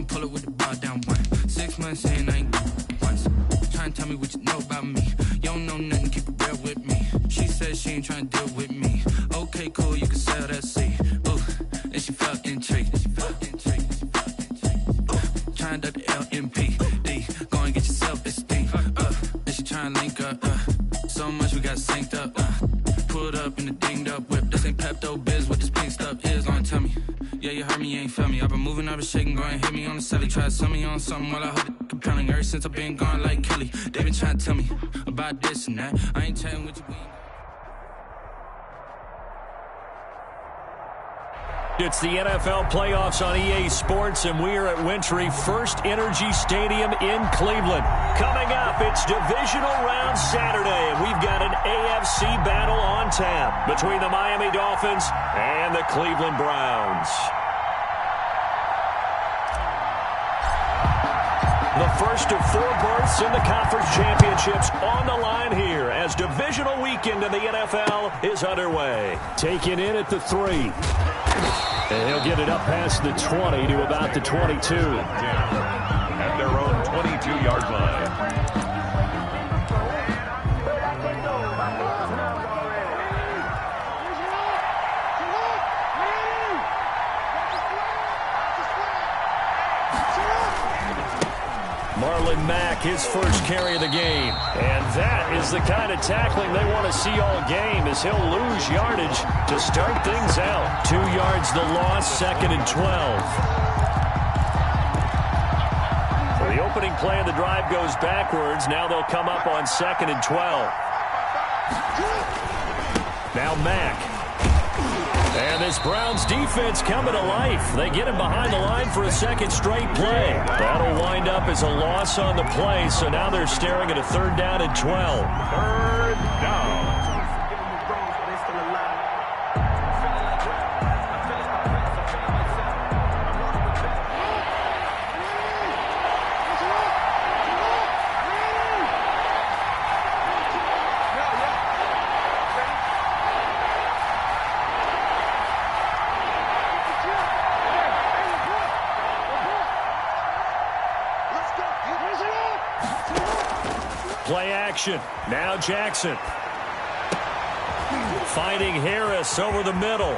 gon' pull it with the bar down one. 6 months saying I ain't once. Trying to tell me what you know about me. You don't know nothing, keep it real with me. She said she ain't trying to deal with me. Okay, cool, you can sell that seed. Ooh, and she felt intrigued. Trying to the LMPD. Go and get your self-esteem. And she trying to link up. So much we got synced up. Pulled up in the dinged up whip. This ain't Pepto-Biz, what this pink stuff is. Gonna tell me. Yeah, you heard me, you ain't felt me. I've been moving, I've been shaking, go and hit me on the celly. Try to sell me on something while I hold it compelling. Ever since I've been gone like Kelly, they been trying to tell me about this and that. I ain't chatting with you. It's the NFL playoffs on EA Sports, and we are at Wintry First Energy Stadium in Cleveland. Coming up, it's divisional round Saturday, and we've got an AFC battle on tap between the Miami Dolphins and the Cleveland Browns. The first of 4 berths in the conference championships on the line here as divisional weekend in the NFL is underway. Taken in at the 3. And he'll get it up past the 20 to about the 22. At their own 22-yard line. Marlon Mack, his first carry of the game. And that is the kind of tackling they want to see all game as he'll lose yardage to start things out. 2 yards the loss, 2nd and 12. So the opening play of the drive goes backwards. Now they'll come up on 2nd and 12. Now Mack. And this Browns defense coming to life. They get him behind the line for a second straight play. That'll wind up as a loss on the play, so now they're staring at a 3rd down and 12. 3rd down. Play action. Now Jackson. Finding Harris over the middle.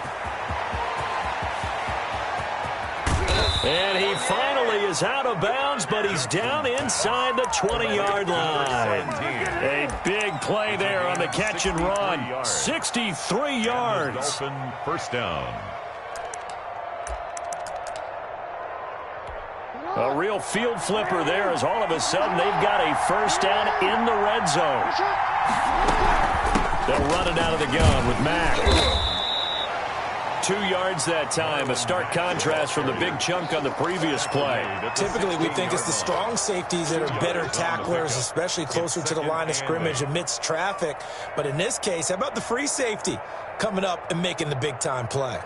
And he finally is out of bounds, but he's down inside the 20-yard line. A big play there on the catch and run. 63 yards. First down. A real field flipper there as all of a sudden they've got a first down in the red zone. They'll run it out of the gun with Mack. 2 yards that time, a stark contrast from the big chunk on the previous play. Typically, we think it's the strong safeties that are better tacklers, especially closer to the line of scrimmage amidst traffic. But in this case, how about the free safety coming up and making the big-time play?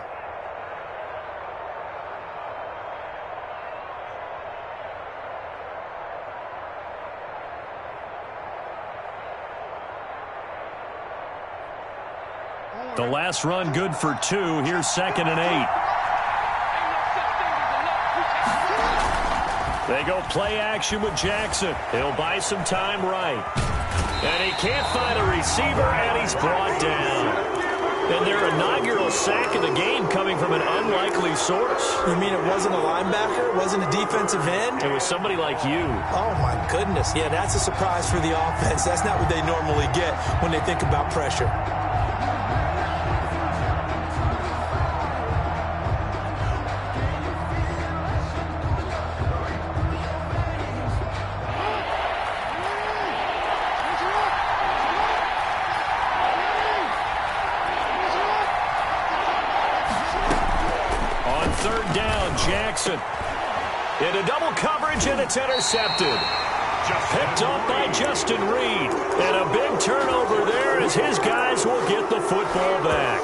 The last run good for 2. Here's 2nd and 8. They go play action with Jackson. He'll buy some time right. And he can't find a receiver, and he's brought down. And their inaugural sack of the game coming from an unlikely source. You mean it wasn't a linebacker? It wasn't a defensive end? It was somebody like you. Oh, my goodness. Yeah, that's a surprise for the offense. That's not what they normally get when they think about pressure. Jackson into double coverage, and it's intercepted. Picked up by Justin Reed. And a big turnover there as his guys will get the football back.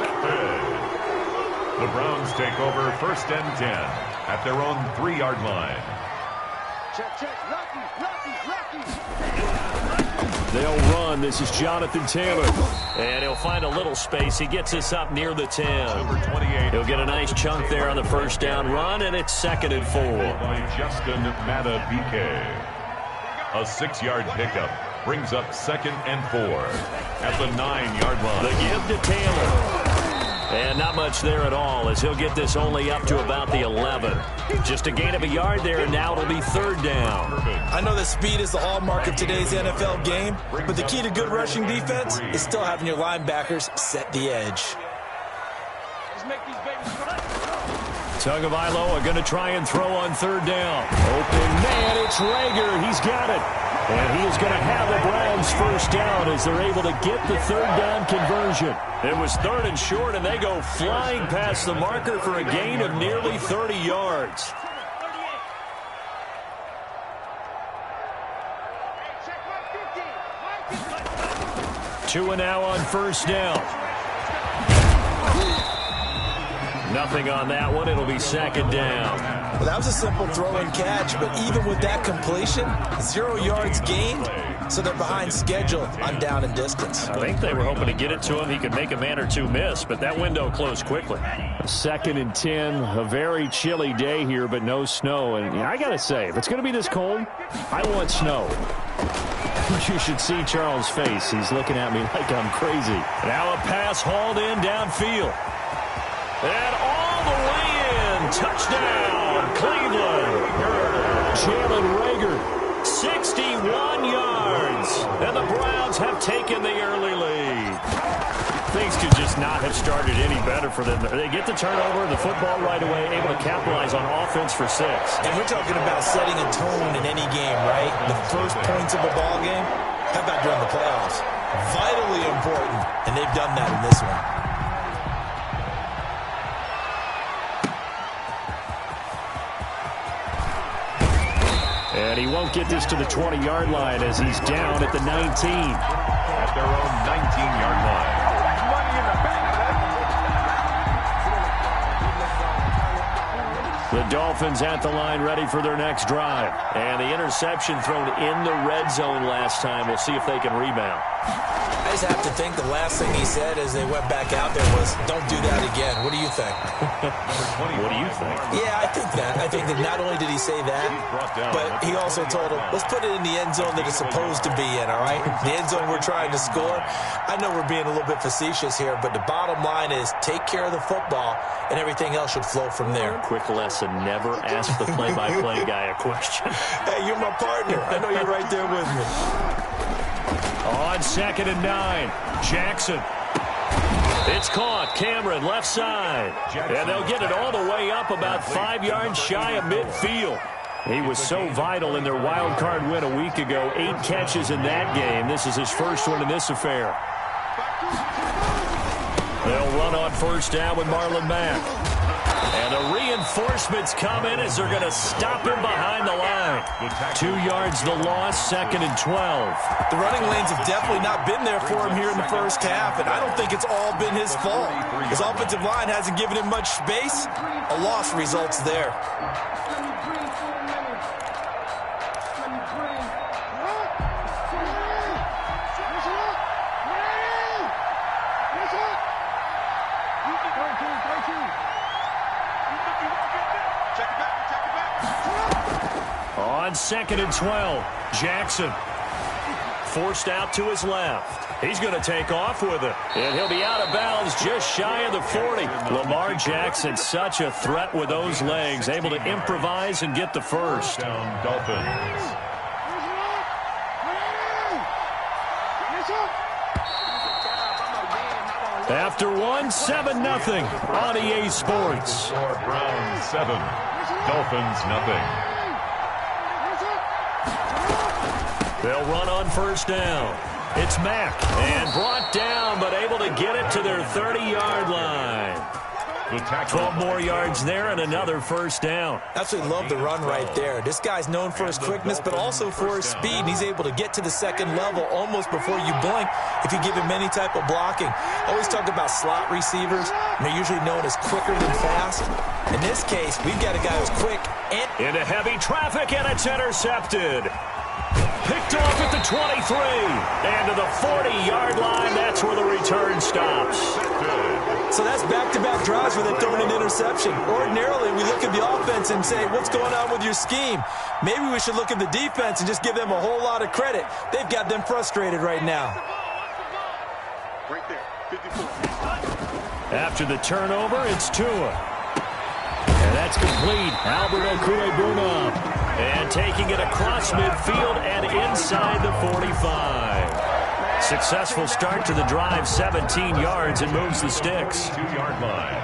The Browns take over 1st and 10 at their own 3-yard line. Check, check. Lucky. They'll run. This is Jonathan Taylor. And he'll find a little space. He gets us up near the 10. Number 28. He'll get a nice chunk there on the first down run, and it's 2nd and 4. By Justin Matabike. A 6-yard pickup brings up 2nd and 4 at the 9-yard line. The give to Taylor. And not much there at all, as he'll get this only up to about the 11. Just a gain of a yard there, and now it'll be 3rd down. I know that speed is the hallmark of today's NFL game, but the key to good rushing defense is still having your linebackers set the edge. Tagovailoa going to try and throw on 3rd down. Open man, it's Rager. He's got it. And he is going to have the Browns first down as they're able to get the 3rd down conversion. It was 3rd and short, and they go flying past the marker for a gain of nearly 30 yards. Two and now on 1st down. Nothing on that one. It'll be 2nd down. Well, that was a simple throw and catch, but even with that completion, 0 yards gained, so they're behind schedule on down and distance. I think they were hoping to get it to him. He could make a man or two miss, but that window closed quickly. 2nd and 10, a very chilly day here, but no snow. And I got to say, if it's going to be this cold, I want snow. You should see Charles' face. He's looking at me like I'm crazy. Now a pass hauled in downfield. And all the way in. Touchdown, Cleveland. Jalen Rager, 61 yards. And the Browns have taken the early lead. Things could just not have started any better for them. They get the turnover, the football right away, able to capitalize on offense for 6. And we're talking about setting a tone in any game, right? The first points of a ball game. How about during the playoffs? Vitally important, and they've done that in this one. And he won't get this to the 20-yard line as he's down at the 19. At their own 19-yard line. The Dolphins at the line ready for their next drive. And the interception thrown in the red zone last time. We'll see if they can rebound. I just have to think the last thing he said as they went back out there was, don't do that again. What do you think? What do you think? Yeah, I think that. I think that not only did he say that, but he also told him, let's put it in the end zone that it's supposed to be in, all right? The end zone we're trying to score. I know we're being a little bit facetious here, but the bottom line is take care of the football, and everything else should flow from there. Quick lesson, never ask the play-by-play guy a question. Hey, you're my partner. I know you're right there with me. On 2nd and 9, Jackson. It's caught. Cameron, left side. And they'll get it all the way up about 5 yards shy of midfield. He was so vital in their wild card win a week ago. 8 catches in that game. This is his first one in this affair. They'll run on 1st down with Marlon Mack. And the reinforcements come in as they're going to stop him behind the line. 2 yards the loss, 2nd and 12. The running lanes have definitely not been there for him here in the first half, and I don't think it's all been his fault. His offensive line hasn't given him much space. A loss results there. On 2nd and 12, Jackson forced out to his left. He's going to take off with it, and he'll be out of bounds just shy of the 40. Lamar Jackson, such a threat with those legs, able to improvise and get the first. Down Dolphins. After one, 7-0 on EA Sports. Browns 7, Dolphins 0. They'll run on 1st down. It's Mack, and brought down, but able to get it to their 30-yard line. 12 more yards there and another 1st down. Absolutely love the run right there. This guy's known for his quickness, but also for his speed. And he's able to get to the 2nd level almost before you blink if you give him any type of blocking. I always talk about slot receivers, and they're usually known as quicker than fast. In this case, we've got a guy who's quick and into heavy traffic, and it's intercepted. picked off at the 23. And to the 40-yard line, that's where the return stops. So that's back-to-back drives where they're throwing an interception. Ordinarily, we look at the offense and say, what's going on with your scheme? Maybe we should look at the defense and just give them a whole lot of credit. They've got them frustrated right now. Right there, 54. After the turnover, it's Tua. And that's complete. Alberto Kulebuna. And taking it across midfield and inside the 45. Successful start to the drive, 17 yards, and moves the sticks. 2-yard line.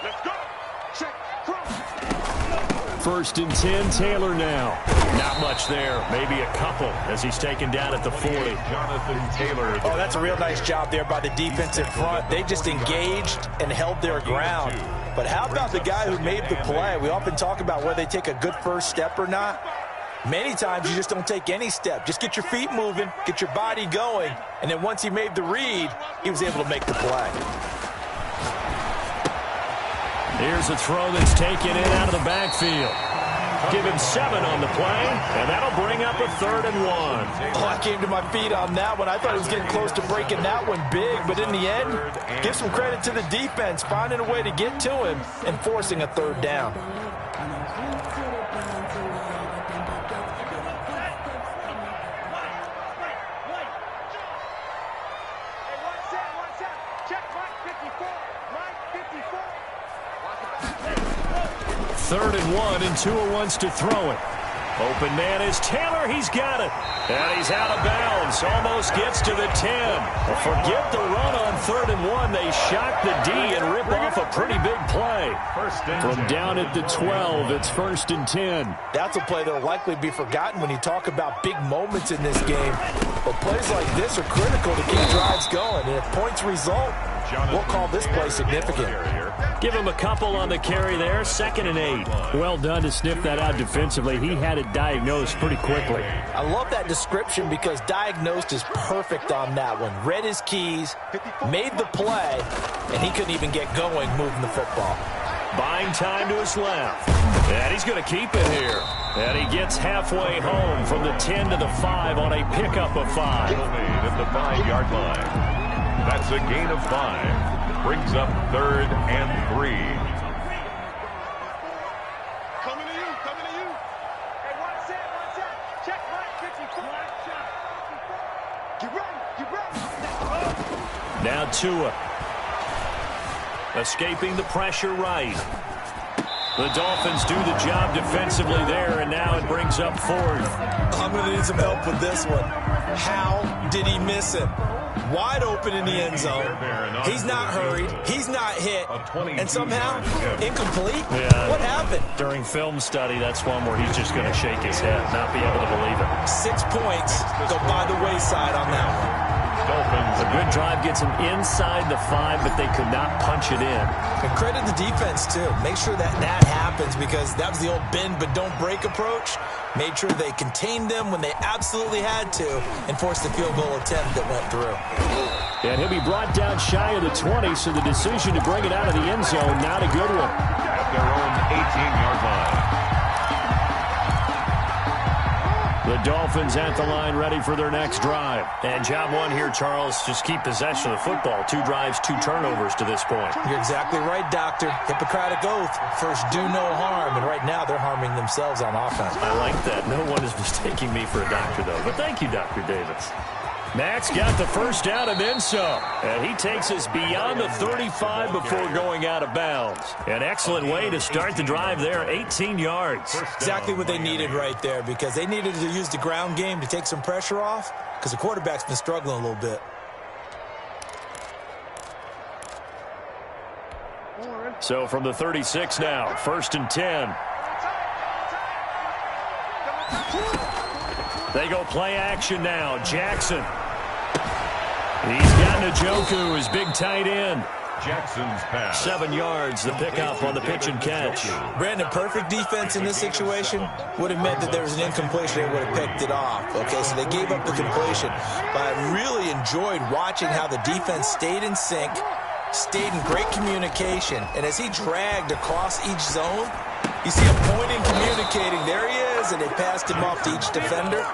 Let's go. Check. First and 10, Taylor now. Not much there, maybe a couple as he's taken down at the 40. Jonathan Taylor. Oh, that's a real nice job there by the defense in front. They just engaged and held their ground. But how about the guy who made the play? We often talk about whether they take a good first step or not. Many times you just don't take any step. Just get your feet moving, get your body going, and then once he made the read, he was able to make the play. Here's a throw that's taken in out of the backfield. Give him 7 on the play, and that'll bring up a 3rd and 1. Oh, I came to my feet on that one. I thought he was getting close to breaking that one big, but in the end, give some credit to the defense, finding a way to get to him and forcing a 3rd down. Third and 1, and Tua wants to throw it. Open man is Taylor. He's got it. And he's out of bounds. Almost gets to the 10. Forget the run on 3rd and 1. They shock the D and rip off a pretty big play. From down at the 12, it's 1st and 10. That's a play that will likely be forgotten when you talk about big moments in this game. But plays like this are critical to keep drives going. And if points result, we'll call this play significant. Give him a couple on the carry there. 2nd and 8. Well done to sniff that out defensively. He had it diagnosed pretty quickly. I love that description because diagnosed is perfect on that one. Read his keys, made the play, and he couldn't even get going moving the football. Buying time to his left. And he's going to keep it here. And he gets halfway home from the 10 to the 5 on a pickup of 5. Made at the 5-yard line. That's a gain of 5. Brings up 3rd and 3. Coming to you. Hey, watch that. Check right, 54. Get ready. Now Tua. Escaping the pressure right. The Dolphins do the job defensively there, and now it brings up 4th. I'm going to need some help with this one. How did he miss it? Wide open in the end zone. He's not hurried. He's not hit. And somehow, incomplete? Yeah. What happened? During film study, that's one where he's just going to shake his head, not be able to believe it. 6 points go by the wayside on that one. A good drive gets him inside the 5, but they could not punch it in. And credit the defense, too. Make sure that happens because that was the old bend but don't break approach. Made sure they contained them when they absolutely had to and forced the field goal attempt that went through. And he'll be brought down shy of the 20, so the decision to bring it out of the end zone, not a good one. At their own 18-yard line. The Dolphins at the line ready for their next drive. And job 1 here, Charles, just keep possession of the football. 2 drives, 2 turnovers to this point. You're exactly right, Doctor. Hippocratic oath. First, do no harm. And right now, they're harming themselves on offense. I like that. No one is mistaking me for a doctor, though. But thank you, Dr. Davis. Max got the first down and then some. And he takes us beyond the 35 before going out of bounds. An excellent way to start the drive there, 18 yards. Exactly what they needed right there because they needed to use the ground game to take some pressure off because the quarterback's been struggling a little bit. So from the 36 now, 1st and 10. They go play action now. Jackson. He's got Njoku, his big tight end. Jackson's pass. 7 yards, the pickup on the pitch and catch. Brandon, perfect defense in this situation would have meant that there was an incompletion. They would have picked it off. Okay, so they gave up the completion. But I really enjoyed watching how the defense stayed in sync, stayed in great communication. And as he dragged across each zone, you see him pointing, communicating. There he is. is, and they passed him off to each defender.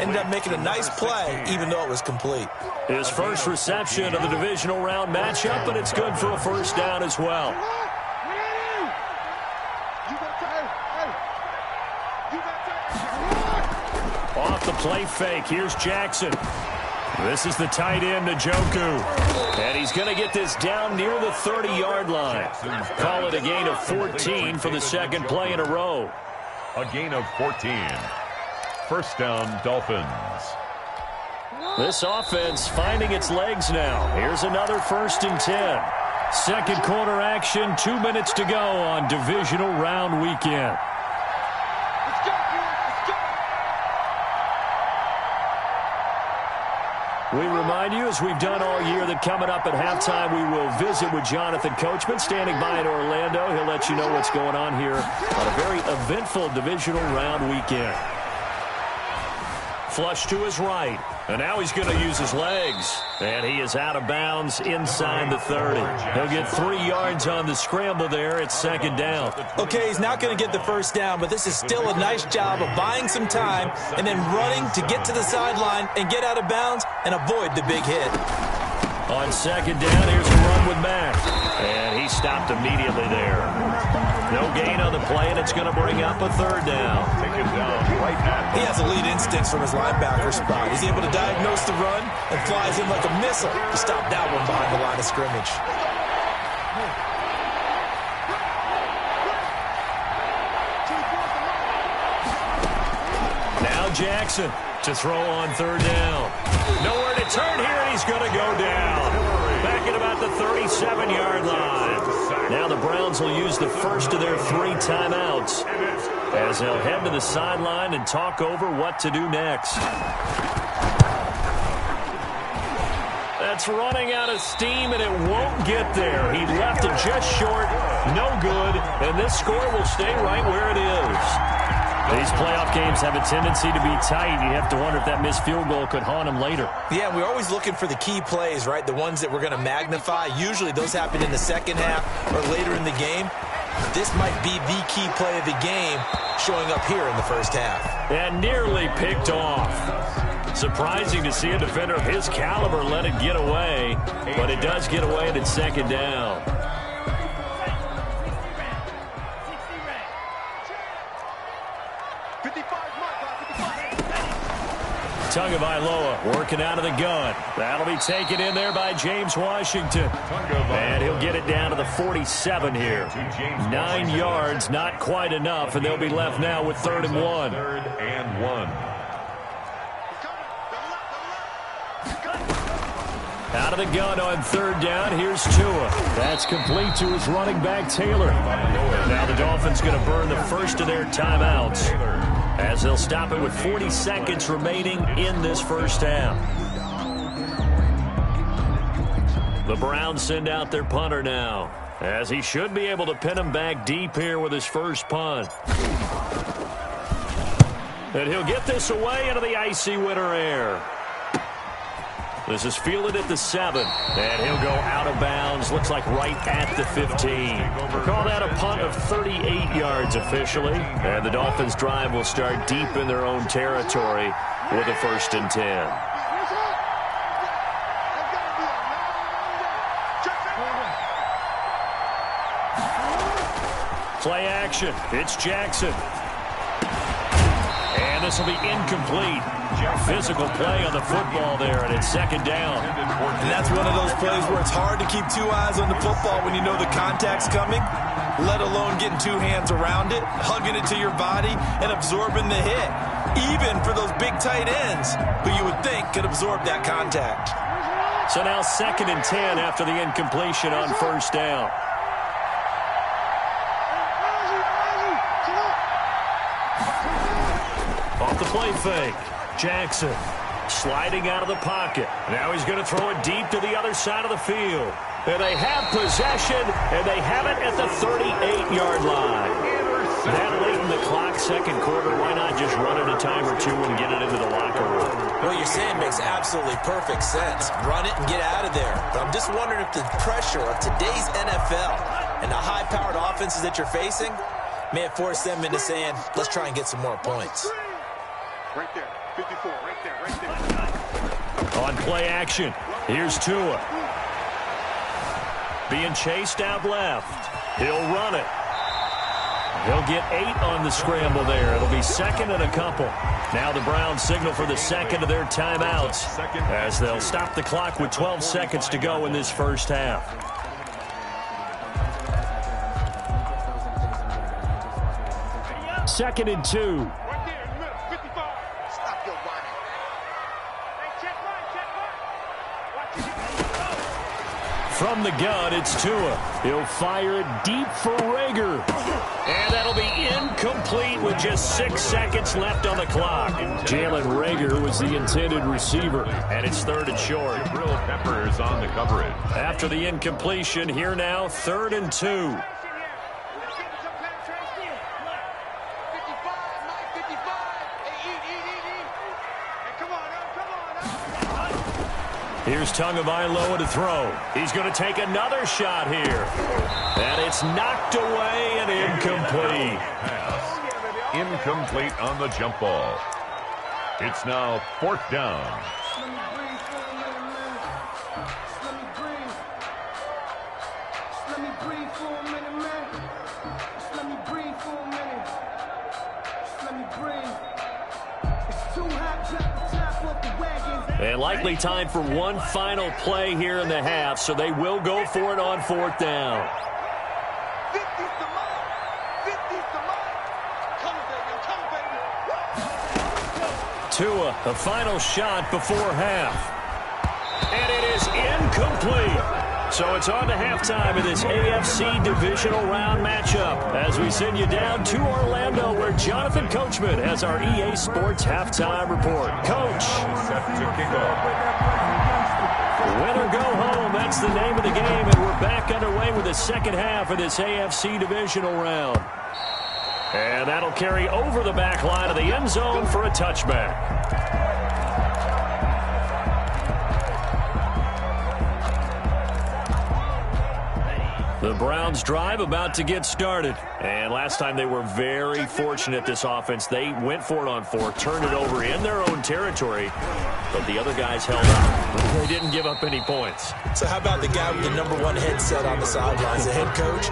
Ended up making a nice play, even though it was complete. His first reception of the divisional round matchup, but it's good for a first down as well. Off the play fake, here's Jackson. This is the tight end, Njoku. And he's going to get this down near the 30-yard line. Call it a gain of 14 for the second play in a row. A gain of 14. First down, Dolphins. This offense finding its legs now. Here's another 1st and 10. Second quarter action, 2 minutes to go on divisional round weekend. We remind you, as we've done all year, that coming up at halftime, we will visit with Jonathan Coachman, standing by in Orlando. He'll let you know what's going on here on a very eventful divisional round weekend. Flush to his right, and now he's going to use his legs. And he is out of bounds inside the 30. He'll get 3 yards on the scramble there. It's second down. Okay, he's not going to get the first down, but this is still a nice job of buying some time and then running to get to the sideline and get out of bounds and avoid the big hit. On second down, here's a run with Mack. And he stopped immediately there. No gain on the play, and it's going to bring up a third down. Take it down right at He has elite instincts from his linebacker spot. He's able to diagnose the run and flies in like a missile to stop that one behind the line of scrimmage. Now Jackson to throw on third down. Nowhere to turn here, and he's going to go down. Back at about the 37-yard line. Now the Browns will use the first of their 3 timeouts as they'll head to the sideline and talk over what to do next. That's running out of steam, and it won't get there. He left it just short, no good, and this score will stay right where it is. These playoff games have a tendency to be tight. You have to wonder if that missed field goal could haunt him later. Yeah, we're always looking for the key plays, right? The ones that we're going to magnify. Usually those happen in the second half or later in the game. This might be the key play of the game showing up here in the first half. And nearly picked off. Surprising to see a defender of his caliber let it get away, but it does get away and it's second down. Tagovailoa working out of the gun. That'll be taken in there by James Washington. And he'll get it down to the 47 here. 9 yards, not quite enough, and they'll be left now with 3rd and 1. 3rd and 1. Out of the gun on 3rd down. Here's Tua. That's complete to his running back, Taylor. Now the Dolphins going to burn the first of their timeouts, as they'll stop it with 40 seconds remaining in this first half. The Browns send out their punter now, as he should be able to pin him back deep here with his first punt. And he'll get this away into the icy winter air. This is fielded at the 7, and he'll go out of bounds. Looks like right at the 15. We'll call that a punt of 38 yards officially. And the Dolphins' drive will start deep in their own territory with a 1st and 10. Play action. It's Jackson. And this will be incomplete. Physical play on the football there, and it's second down. And that's one of those plays where it's hard to keep 2 eyes on the football when you know the contact's coming, let alone getting 2 hands around it, hugging it to your body, and absorbing the hit. Even for those big tight ends who you would think could absorb that contact. So now 2nd and 10 after the incompletion on 1st down. Off the play fake. Jackson sliding out of the pocket. Now he's going to throw it deep to the other side of the field. And they have possession, and they have it at the 38-yard line. That late in the clock, second quarter, why not just run it a time or 2 and get it into the locker room? What you're saying makes absolutely perfect sense. Run it and get out of there. But I'm just wondering if the pressure of today's NFL and the high-powered offenses that you're facing may have forced them into saying, let's try and get some more points. Right there, 54, right there. On play action, here's Tua. Being chased out left. He'll run it. He'll get 8 on the scramble there. It'll be second and a couple. Now the Browns signal for the second of their timeouts as they'll stop the clock with 12 seconds to go in this first half. Second and 2. Right there in the middle, 55. Stop your whining. Hey, check right. Watch it. From the gun, it's Tua. He'll fire it deep for Rager. And that'll be incomplete with just 6 seconds left on the clock. Jalen Rager was the intended receiver, and it's third and short. Real Peppers on the coverage. After the incompletion, here now, 3rd and 2. Here's Tagovailoa to throw. He's going to take another shot here. And it's knocked away and incomplete. Pass. Incomplete on the jump ball. It's now 4th down. And likely time for one final play here in the half, so they will go for it on 4th down. 50's the mark. 50's the mark. Come, baby. Tua, the final shot before half. And it is incomplete. So it's on to halftime in this AFC divisional round matchup as we send you down to Orlando where Jonathan Coachman has our EA Sports halftime report. Coach. Set to kick off. Win or go home, that's the name of the game, and we're back underway with the second half of this AFC divisional round. And that'll carry over the back line of the end zone for a touchback. The Browns drive about to get started. And last time they were very fortunate, this offense. They went for it on 4, turned it over in their own territory. But the other guys held up. They didn't give up any points. So how about the guy with the #1 headset on the sidelines, the head coach?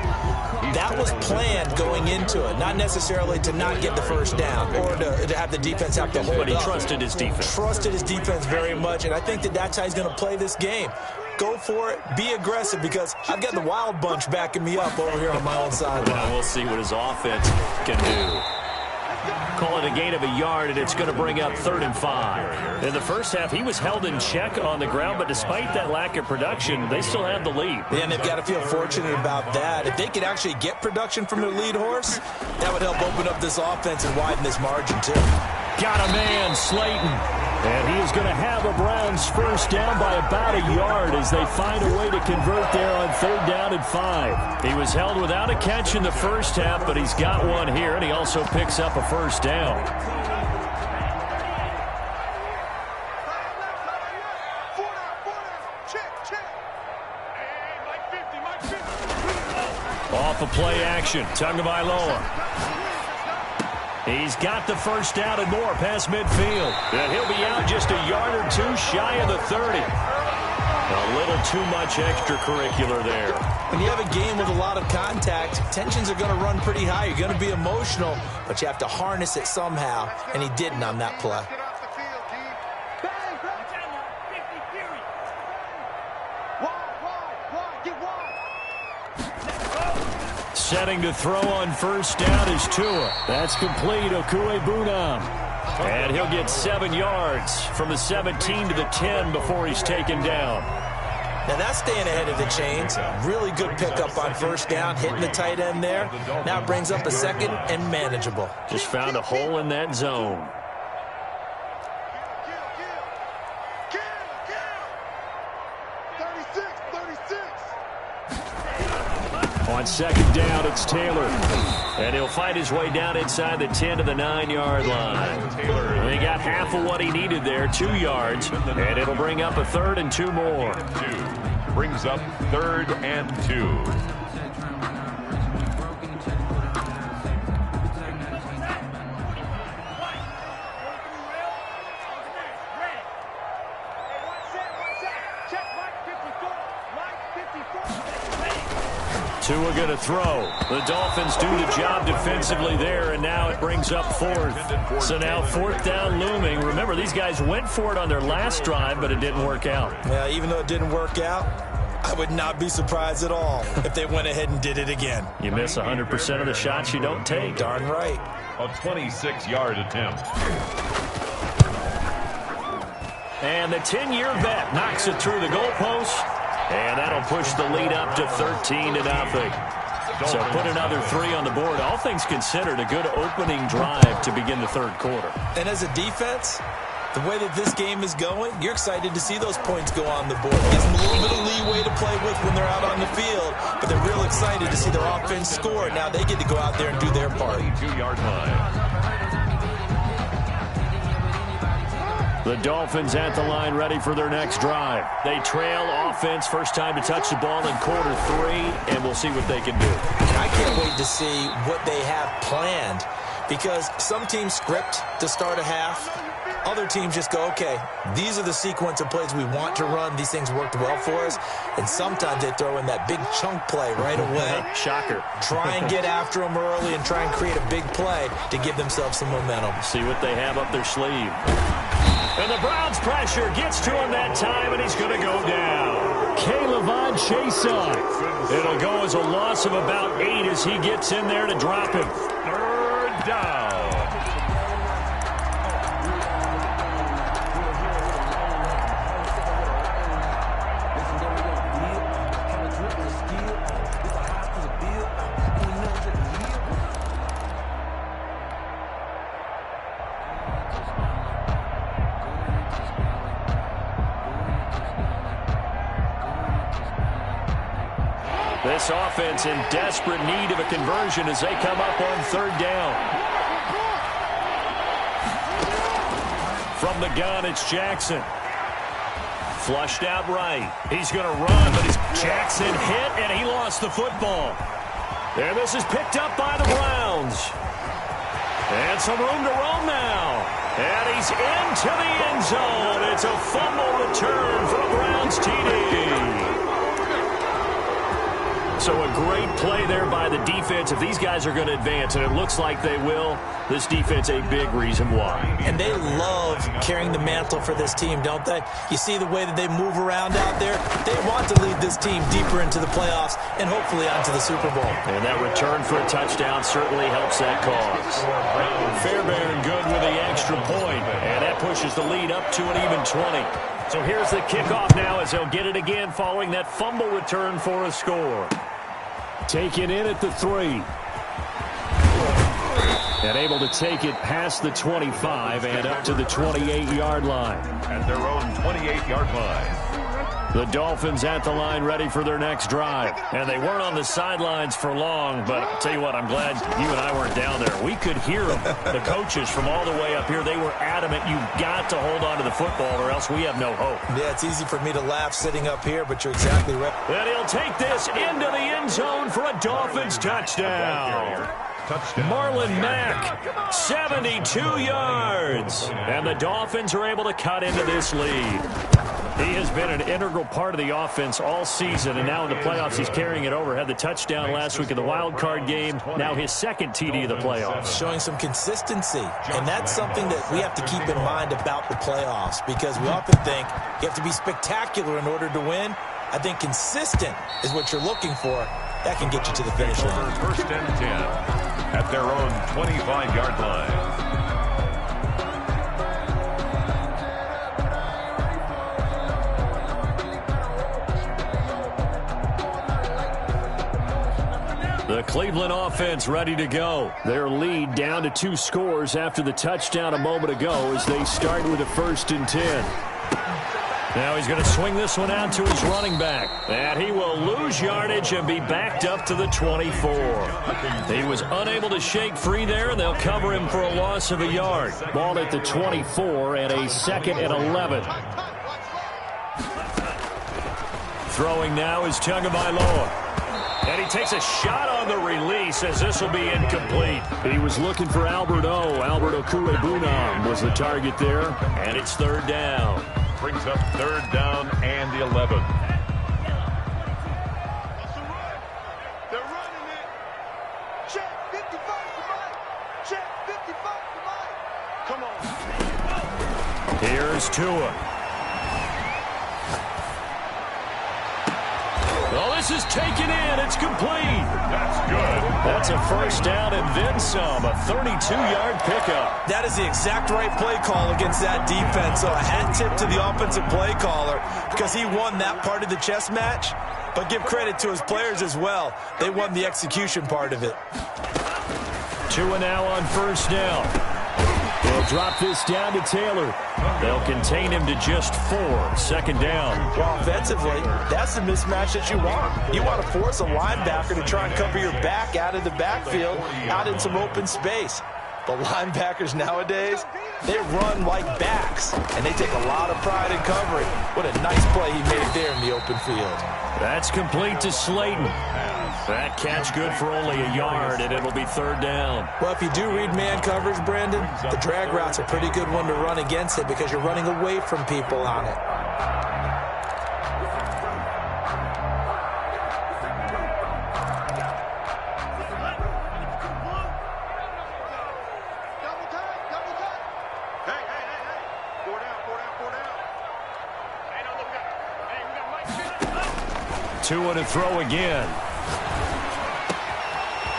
That was planned going into it, not necessarily to not get the first down or to have the defense have to hold up. But he trusted his defense. Trusted his defense very much, and I think that's how he's going to play this game. Go for it. Be aggressive because I've got the Wild Bunch backing me up over here on my own sideline. Well, we'll see what his offense can do. Call it a gain of a yard, and it's going to bring up 3rd and 5. In the first half, he was held in check on the ground, but despite that lack of production, they still have the lead. Yeah, and they've got to feel fortunate about that. If they could actually get production from their lead horse, that would help open up this offense and widen this margin, too. Got a man, Slayton. And he is going to have a Browns first down by about a yard as they find a way to convert there on 3rd down and 5. He was held without a catch in the first half, but he's got one here, and he also picks up a first down. Off of play action, Tagovailoa. He's got the first down and more past midfield. And he'll be out just a yard or 2 shy of the 30. A little too much extracurricular there. When you have a game with a lot of contact, tensions are going to run pretty high. You're going to be emotional, but you have to harness it somehow, and he didn't on that play. Setting to throw on first down is Tua. That's complete, Okuegbunam. And he'll get 7 yards from the 17 to the 10 before he's taken down. Now that's staying ahead of the chains. Really good pickup on first down, hitting the tight end there. Now it brings up a second and manageable. Just found a hole in that zone. On second down, it's Taylor. And he'll fight his way down inside the 10 to the 9-yard line. He got half of what he needed there, 2 yards. And it'll bring up a 3rd and 2 more. Brings up 3rd and 2. Tua going to throw. The Dolphins do the job defensively there, and now it brings up fourth. So now fourth down looming. Remember, these guys went for it on their last drive, but it didn't work out. Yeah, even though it didn't work out, I would not be surprised at all if they went ahead and did it again. You miss 100% of the shots you don't take. Darn right. A 26-yard attempt. And the 10-year vet knocks it through the goalpost, and that'll push the lead up to 13-0. So put another 3 on the board. All things considered, a good opening drive to begin the third quarter. And as a defense, the way that this game is going, you're excited to see those points go on the board. It gives them a little bit of leeway to play with when they're out on the field, but they're real excited to see their offense score. Now they get to go out there and do their part. 22-yard line. The Dolphins at the line ready for their next drive. They trail offense, first time to touch the ball in quarter 3, and we'll see what they can do. I can't wait to see what they have planned, because some teams script to start a half. Other teams just go, okay, these are the sequence of plays we want to run. These things worked well for us. And sometimes they throw in that big chunk play right away. Shocker. Try and get after them early and try and create a big play to give themselves some momentum. See what they have up their sleeve. And the Browns' pressure gets to him that time, and he's going to go down. K'Lavon Chaisson. It'll go as a loss of about 8 as he gets in there to drop him. Third down. This offense in desperate need of a conversion as they come up on third down. From the gun, it's Jackson. Flushed out right. He's going to run, but Jackson hit, and he lost the football. And this is picked up by the Browns. And some room to roam now. And he's into the end zone. It's a fumble return for a Browns TD. So a great play there by the defense. If these guys are going to advance, and it looks like they will, this defense a big reason why. And they love carrying the mantle for this team, don't they? You see the way that they move around out there? They want to lead this team deeper into the playoffs and hopefully onto the Super Bowl. And that return for a touchdown certainly helps that cause. Fairbairn good with the extra point, and that pushes the lead up to an even 20. So here's the kickoff now as they'll get it again following that fumble return for a score. Taken in at the 3. And able to take it past the 25 and up to the 28-yard line. At their own 28-yard line. The Dolphins at the line ready for their next drive. And they weren't on the sidelines for long, but I'll tell you what, I'm glad you and I weren't down there. We could hear them, the coaches from all the way up here. They were adamant, you've got to hold on to the football or else we have no hope. Yeah, it's easy for me to laugh sitting up here, but you're exactly right. And he'll take this into the end zone for a Dolphins touchdown. Marlon Mack, 72 yards. And the Dolphins are able to cut into this lead. He has been an integral part of the offense all season, and now in the playoffs he's carrying it over. Had the touchdown last week in the wild card game, now his second TD of the playoffs. Showing some consistency, and that's something that we have to keep in mind about the playoffs, because we often think you have to be spectacular in order to win. I think consistent is what you're looking for. That can get you to the finish line. First and 10 at their own 25-yard line. The Cleveland offense ready to go. Their lead down to 2 scores after the touchdown a moment ago as they start with a 1st and 10. Now he's going to swing this one out to his running back. And he will lose yardage and be backed up to the 24. He was unable to shake free there, and they'll cover him for a loss of a yard. Ball at the 24 and a 2nd and 11. Throwing now is Tagovailoa. And he takes a shot on the release as this will be incomplete. He was looking for Albert Okuebunam was the target there. And it's 3rd down. Brings up 3rd down and the 11. They're Come on. Here's Tua. Well, this is taken in. It's complete. That's good. That's a first down and then some. A 32-yard pickup. That is the exact right play call against that defense. So a hat tip to the offensive play caller because he won that part of the chess match. But give credit to his players as well. They won the execution part of it. Tua now on first down. They'll drop this down to Taylor. They'll contain him to just 4. Second down. Well, offensively, that's the mismatch that you want. You want to force a linebacker to try and cover your back out of the backfield, out in some open space. The linebackers nowadays, they run like backs, and they take a lot of pride in covering. What a nice play he made there in the open field. That's complete to Slayton. That catch good for only a yard, and it'll be third down. Well, if you do read man coverage, Brandon, the drag route's a pretty good one to run against it because you're running away from people on it. Tua to throw again.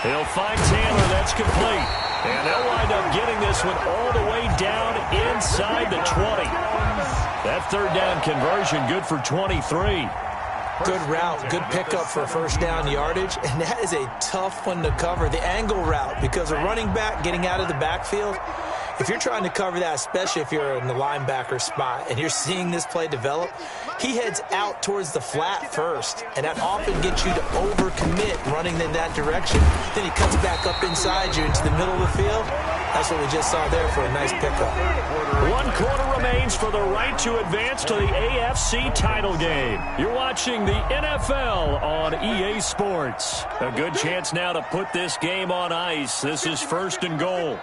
He'll find Taylor. That's complete. And they'll wind up getting this one all the way down inside the 20. That third down conversion good for 23. Good route, good pickup for first down yardage, and that is a tough one to cover. The angle route, because a running back getting out of the backfield, if you're trying to cover that, especially if you're in the linebacker spot and you're seeing this play develop, he heads out towards the flat first, and that often gets you to overcommit running in that direction. Then he cuts back up inside you into the middle of the field. That's what we just saw there for a nice pickup. 1 quarter remains for the right to advance to the AFC title game. You're watching the NFL on EA Sports. A good chance now to put this game on ice. This is first and goal.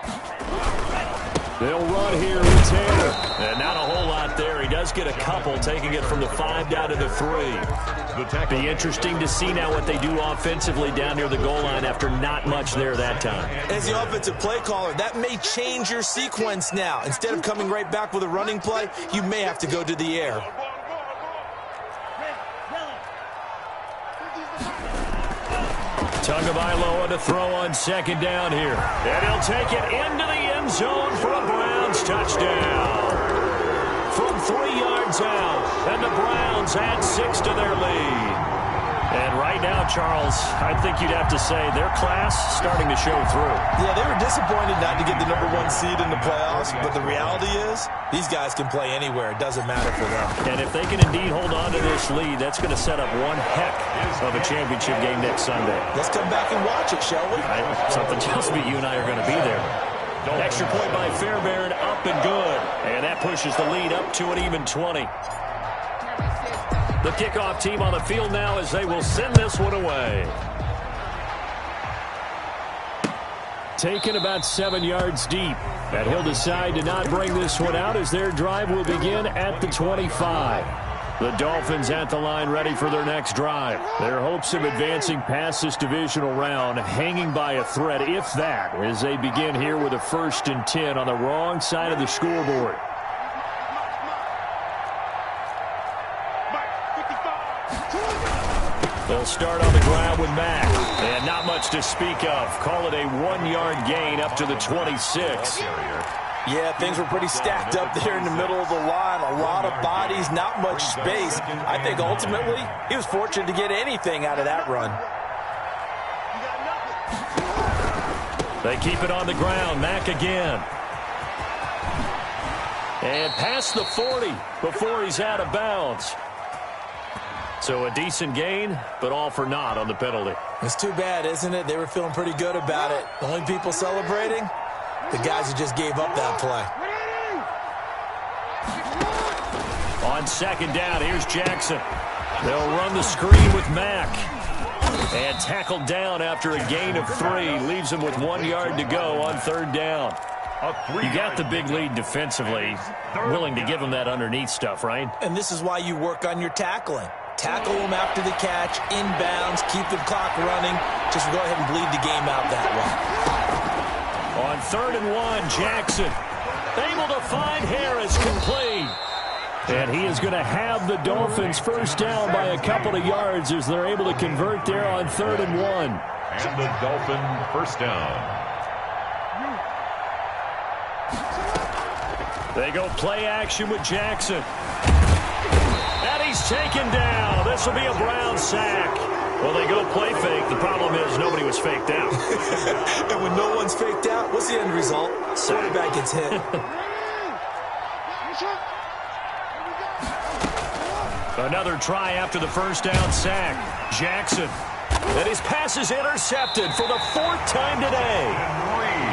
They'll run here with Taylor. And not a whole lot there. He does get a couple, taking it from the 5 down to the 3. Be interesting to see now what they do offensively down near the goal line after not much there that time. As the offensive play caller, that may change your sequence now. Instead of coming right back with a running play, you may have to go to the air. Tagovailoa to throw on second down here. And he'll take it into the end zone for a Browns touchdown. From 3 yards out, and the Browns add 6 to their lead. And right now, Charles, I think you'd have to say their class starting to show through. Yeah, they were disappointed not to get the #1 seed in the playoffs, but the reality is these guys can play anywhere. It doesn't matter for them. And if they can indeed hold on to this lead, that's going to set up one heck of a championship game next Sunday. Let's come back and watch it, shall we? Something tells me you and I are going to be there. Extra point by Fairbairn, up and good. And that pushes the lead up to an even 20. The kickoff team on the field now as they will send this one away. Taken about 7 yards deep. And he'll decide to not bring this one out as their drive will begin at the 25. The Dolphins at the line ready for their next drive. Their hopes of advancing past this divisional round hanging by a thread, if that, as they begin here with a 1st and 10 on the wrong side of the scoreboard. They'll start on the ground with Mack. And not much to speak of. Call it a 1-yard gain up to the 26. Yeah, things were pretty stacked up there in the middle of the line. A lot of bodies, not much space. I think ultimately he was fortunate to get anything out of that run. They keep it on the ground. Mack again. And past the 40 before he's out of bounds. So a decent gain, but all for naught on the penalty. It's too bad, isn't it? They were feeling pretty good about it. The only people celebrating, the guys who just gave up that play. On second down, here's Jackson. They'll run the screen with Mack. And tackled down after a gain of 3. Leaves him with 1 yard to go on 3rd down. You got the big lead defensively. Willing to give him that underneath stuff, right? And this is why you work on your tackling. Tackle them after the catch, inbounds, keep the clock running. Just go ahead and bleed the game out that way. On 3rd and 1. Jackson able to find Harris, complete. And he is going to have the Dolphins first down by a couple of yards as they're able to convert there on 3rd and 1. And the Dolphin first down. They go play action with Jackson. And he's taken down. This will be a Brown sack. Well, they go play fake. The problem is nobody was faked out. And when no one's faked out, what's the end result? Quarterback gets hit. Another try after the first down sack. Jackson. And his pass is intercepted for the 4th time today.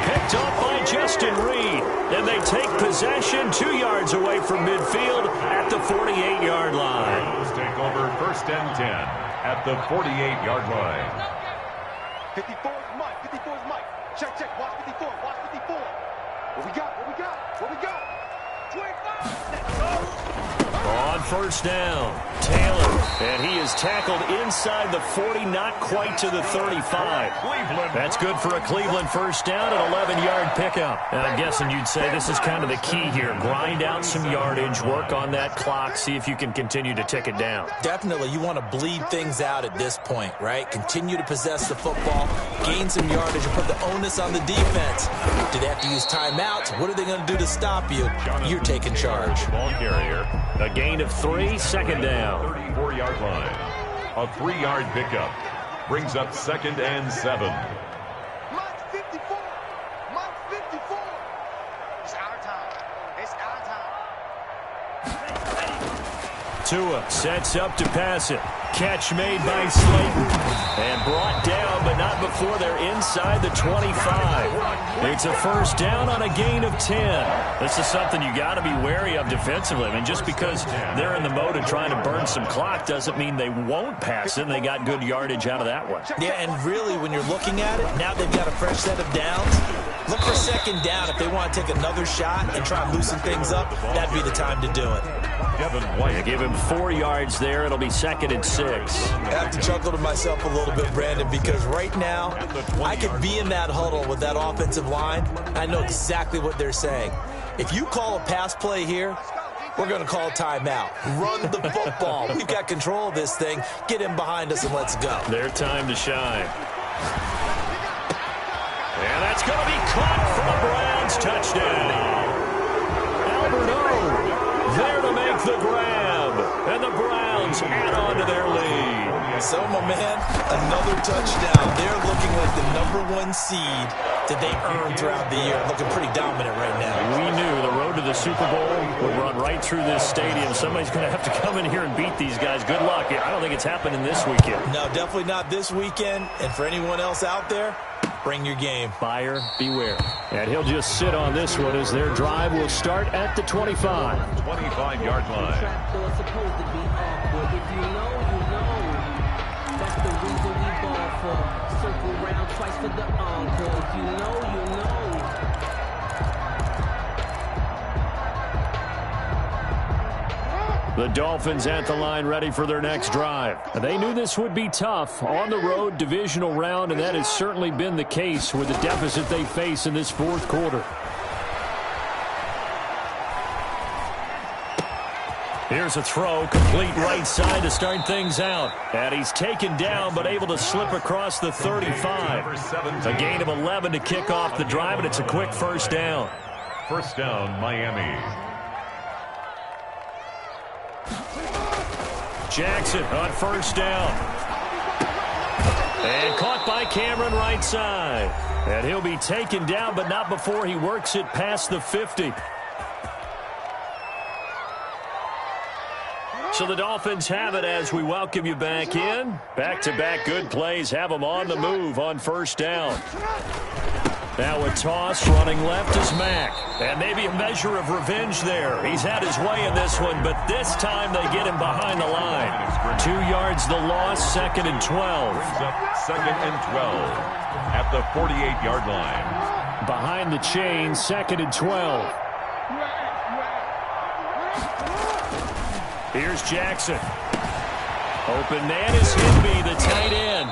Picked up by Justin Reed. And they take possession 2 yards away from midfield at the 48-yard line. Let's take over 1st and 10 at the 48-yard line. 54 is Mike. 54 is Mike. Check, check. Watch 54. Watch 54. What we got? What we got? What we got? 25. Let's go. On 1st down, Taylor, and he is tackled inside the 40, not quite to the 35. That's good for a Cleveland first down, an 11-yard pickup. And I'm guessing you'd say this is kind of the key here. Grind out some yardage, work on that clock, see if you can continue to tick it down. Definitely, you want to bleed things out at this point, right? Continue to possess the football, gain some yardage, and put the onus on the defense. Do they have to use timeouts? What are they going to do to stop you? You're taking charge. Ball carrier. A gain of 3, 2nd down. 34-yard line. A 3-yard pickup. Brings up 2nd and 7. Mike's 54. Mike's 54. It's our time. It's our time. Tua sets up to pass it. Catch made by Slayton. And brought down, but not before they're inside the 25. It's a first down on a gain of 10. This is something you got to be wary of defensively. I mean, just because they're in the mode of trying to burn some clock doesn't mean they won't pass it. They got good yardage out of that one. Yeah, and really, when you're looking at it, now they've got a fresh set of downs. Look for 2nd down. If they want to take another shot and try and loosen things up, that'd be the time to do it. They give him 4 yards there. It'll be 2nd and 6. I have to chuckle to myself a little bit, Brandon, because right now, I could be in that huddle with that offensive line. I know exactly what they're saying. If you call a pass play here, we're going to call a timeout. Run the football. We've got control of this thing. Get in behind us and let's go. Their time to shine. And that's going to be caught for a Browns touchdown. Albert O there to make the grab. And the Browns add on to their lead. So, my man, another touchdown. They're looking like the #1 seed that they earned throughout the year. Looking pretty dominant right now. We knew the road to the Super Bowl would run right through this stadium. Somebody's going to have to come in here and beat these guys. Good luck. I don't think it's happening this weekend. No, definitely not this weekend. And for anyone else out there, bring your game. Buyer beware. And he'll just sit on this one as their drive will start at the 25. 25-yard line. That's the reason we ball for. Circle round twice for the encore. If you know, you know. The Dolphins at the line ready for their next drive. They knew this would be tough on the road divisional round, and that has certainly been the case with the deficit they face in this 4th quarter. Here's a throw, complete right side to start things out. And he's taken down, but able to slip across the 35. A gain of 11 to kick off the drive, and it's a quick first down. First down, Miami. Jackson on first down. And caught by Cameron right side. And he'll be taken down, but not before he works it past the 50. So the Dolphins have it as we welcome you back in. Back-to-back good plays have them on the move on first down. Now a toss running left is Mack. And maybe a measure of revenge there. He's had his way in this one, but this time they get him behind the line. 2 yards the loss, 2nd and 12. Brings up 2nd and 12 at the 48-yard line. Behind the chain, 2nd and 12. Here's Jackson. Open man is Higby, the tight end.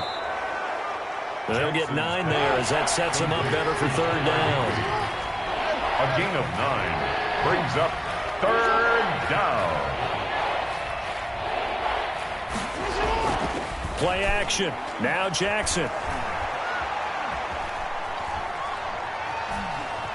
They'll get 9 there as that sets him up better for third down. A gain of 9 brings up third down. Play action. Now Jackson.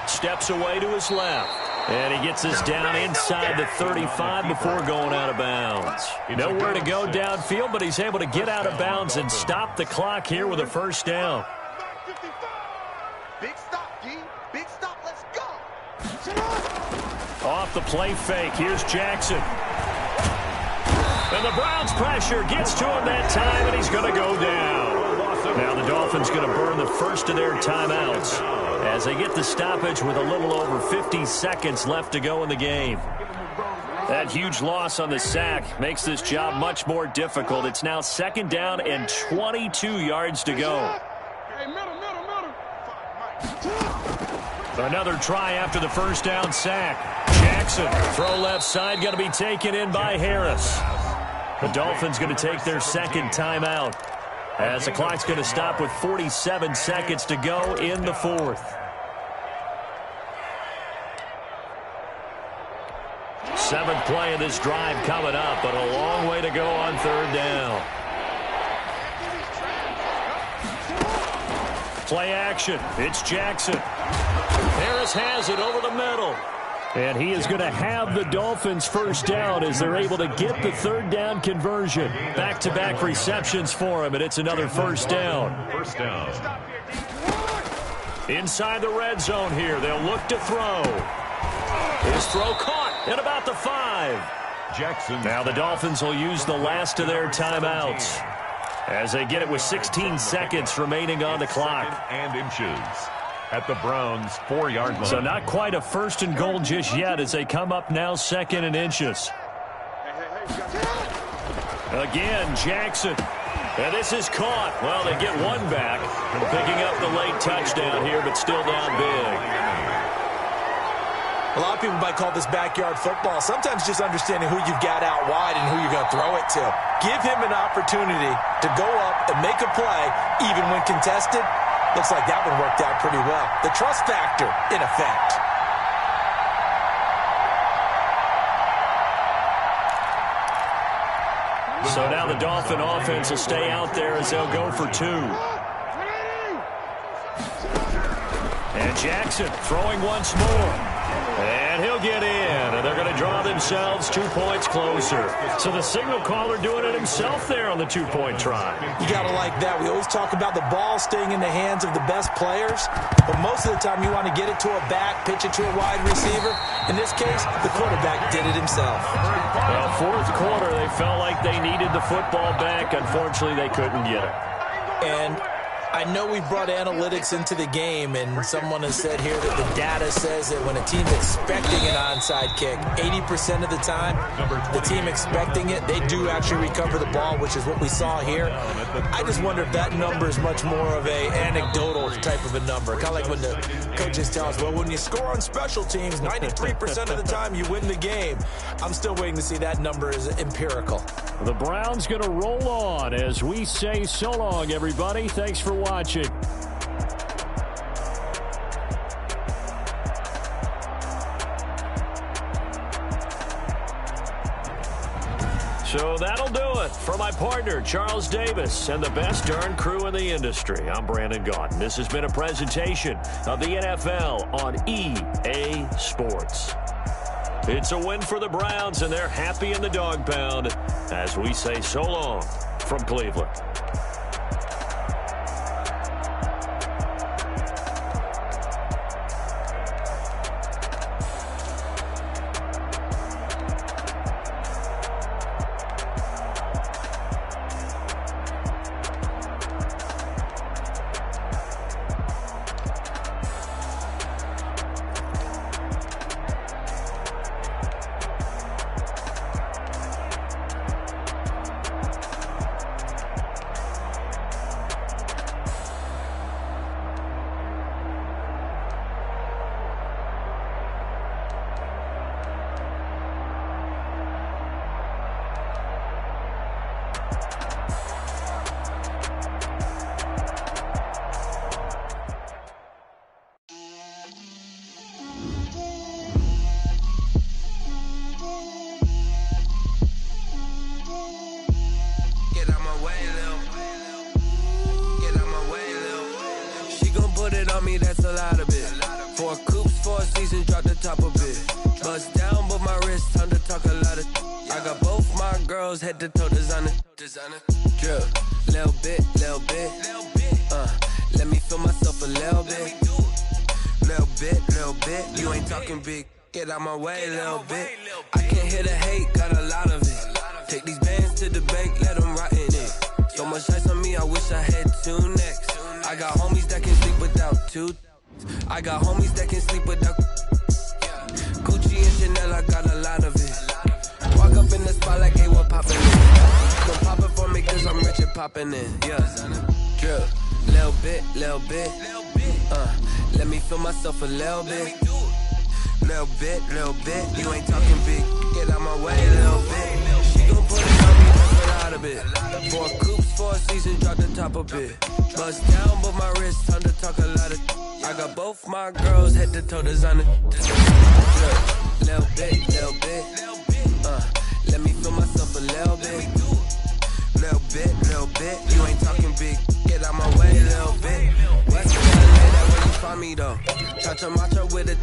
Steps away to his left. And he gets us down inside the 35 before going out of bounds. Nowhere to go downfield, but he's able to get out of bounds and stop the clock here with a first down. Big stop, D. Big stop. Let's go. Off the play fake. Here's Jackson. And the Browns pressure gets to him that time, and he's going to go down. Now the Dolphins going to burn the first of their timeouts as they get the stoppage with a little over 50 seconds left to go in the game. That huge loss on the sack makes this job much more difficult. It's now second down and 22 yards to go. Another try after the first down sack. Jackson, throw left side, going to be taken in by Harris. The Dolphins going to take their second timeout as the clock's going to stop with 47 seconds to go in the fourth. Seventh play of this drive coming up, but a long way to go on third down. Play action. It's Jackson. Harris has it over the middle. And he is going to have the Dolphins first down as they're able to get the third down conversion. Back-to-back receptions for him, and it's another first down. First down. Inside the red zone here, they'll look to throw. His throw caught at about the 5. Jackson. Now the Dolphins will use the last of their timeouts as they get it with 16 seconds remaining on the clock. And inches at the Browns' 4-yard line. So not quite a first and goal just yet as they come up now second and inches. Again, Jackson. And this is caught. Well, they get one back. Picking up the late touchdown here, but still down big. A lot of people might call this backyard football. Sometimes just understanding who you've got out wide and who you're going to throw it to. Give him an opportunity to go up and make a play, even when contested. Looks like that one worked out pretty well. The trust factor in effect. So now the Dolphin offense will stay out there as they'll go for 2. And Jackson throwing once more. And he'll get in, and they're going to draw themselves 2 points closer. So the signal caller doing it himself there on the 2-point try. You got to like that. We always talk about the ball staying in the hands of the best players, but most of the time you want to get it to a back, pitch it to a wide receiver. In this case, the quarterback did it himself. Well, fourth quarter, they felt like they needed the football back. Unfortunately, they couldn't get it. And I know we've brought analytics into the game, and someone has said here that the data says that when a team's expecting an onside kick, 80% of the time, the team expecting it, they do actually recover the ball, which is what we saw here. I just wonder if that number is much more of a anecdotal type of a number. Kind of like when the coaches tell us, well, when you score on special teams, 93% of the time you win the game. I'm still waiting to see that number is empirical. The Browns going to roll on as we say so long, everybody. Thanks for watching. So that'll do it for my partner, Charles Davis, and the best darn crew in the industry. I'm Brandon Gaudin. This has been a presentation of the NFL on EA Sports. It's a win for the Browns, and they're happy in the dog pound as we say so long from Cleveland. seasons, drop the top a bit. Bust down, but my wrist, time to talk a lot of. I got both my girls head to toe designer. Drip, little bit. Let me feel myself a little bit. Little bit. You ain't talking big. Get out my way, little bit. I can't hear the hate, got a lot of it. Take these bands to the bank, let them rot in it. So much ice on me, I wish I had two necks. I got homies that can sleep without two. I got homies that can sleep without. Gucci and Chanel, I got a lot of it. Walk up in the spot like, hey, what poppin' in? Don't pop it for me, cause I'm rich and poppin' in. Yeah, drip, little bit. Let me feel myself a little bit. Little bit. You ain't talking big. Get out my way, little bit. She gon' put it on me, that's a lot of it. 4 coops, 4 seasons, drop the top a bit. Bust down, but my wrist, time to talk a lot of. I got both my girls head to toe designer. Little bit. Let me feel myself a little bit. Little bit. You ain't talking big. Get out my way, little bit. West LA, that where you find me though. Cha-cha matcha with it.